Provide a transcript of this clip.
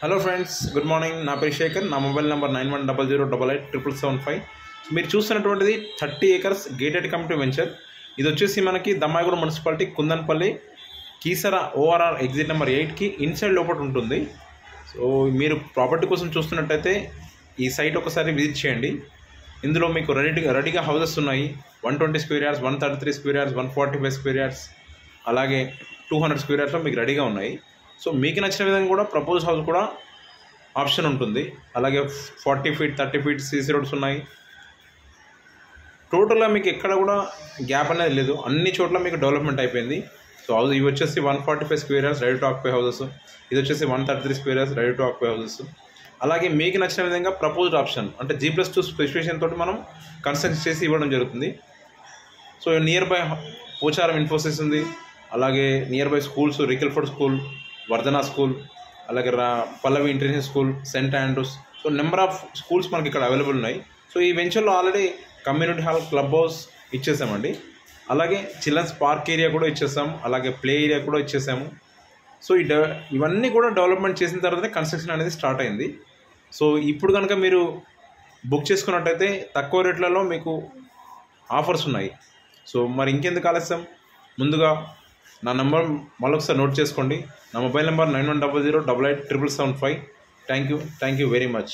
Hello friends, good morning. నా పేరు శేఖర్. నా మొబైల్ నెంబర్ 9100887775. మీరు చూస్తున్నటువంటిది 30 acres గేటెడ్ కమ్యూనిటీ వెంచర్. ఇది వచ్చేసి మనకి Dammaiguda municipality Kundanpally Keesara ORR exit number 8కి ఇన్సైడ్ లోపల ఉంటుంది. సో మీరు ప్రాపర్టీ కోసం చూస్తున్నట్టయితే ఈ సైట్ ఒకసారి విజిట్ చేయండి. ఇందులో మీకు రెడీగా హౌసెస్ ఉన్నాయి. 120 square yards, 133 square yards, 145 square yards, అలాగే 200 square yardsలో మీకు రెడీగా ఉన్నాయి. సో మీకు నచ్చిన విధంగా కూడా ప్రపోజ్ హౌస్ కూడా ఆప్షన్ ఉంటుంది. అలాగే 40 feet 30 feet సీసీ రోడ్స్ ఉన్నాయి. టోటల్గా మీకు ఎక్కడ కూడా గ్యాప్ అనేది లేదు. అన్ని చోట్ల మీకు డెవలప్మెంట్ అయిపోయింది. సో హౌస్ ఇవి వచ్చేసి 145 square yards ready to occupy houses. ఇది వచ్చేసి 133 square yards ready to occupy houses. అలాగే మీకు నచ్చిన విధంగా ప్రపోజ్డ్ ఆప్షన్ అంటే G+2 స్పెసిఫికేషన్ తోటి మనం కన్స్ట్రక్ట్ చేసి ఇవ్వడం జరుగుతుంది. So near by Pocharam Infosys ఉంది. అలాగే నియర్ బై స్కూల్స్ రికిల్ఫర్డ్ స్కూల్, వర్ధన స్కూల్, అలాగే Pallavi international school, saint Andrews. So number of schools మనకి ఇక్కడ అవైలబుల్ ఉన్నాయి. సో ఈ వెంచర్లో already community hall, club house ఇచ్చేసామండి. అలాగే చిల్డ్రన్స్ పార్క్ ఏరియా కూడా ఇచ్చేసాము. అలాగే ప్లే ఏరియా కూడా ఇచ్చేసాము. సో ఇవన్నీ కూడా డెవలప్మెంట్ చేసిన తర్వాతనే కన్స్ట్రక్షన్ అనేది స్టార్ట్ అయింది. సో ఇప్పుడు కనుక మీరు బుక్ చేసుకున్నట్టయితే తక్కువ రేట్లలో మీకు ఆఫర్స్ ఉన్నాయి. సో మరి ఇంకెందుకు ఆలస్యం, ముందుగా నా నెంబర్ మళ్ళొకసారి నోట్ చేసుకోండి. నా mobile number 9100887775. Thank you very much.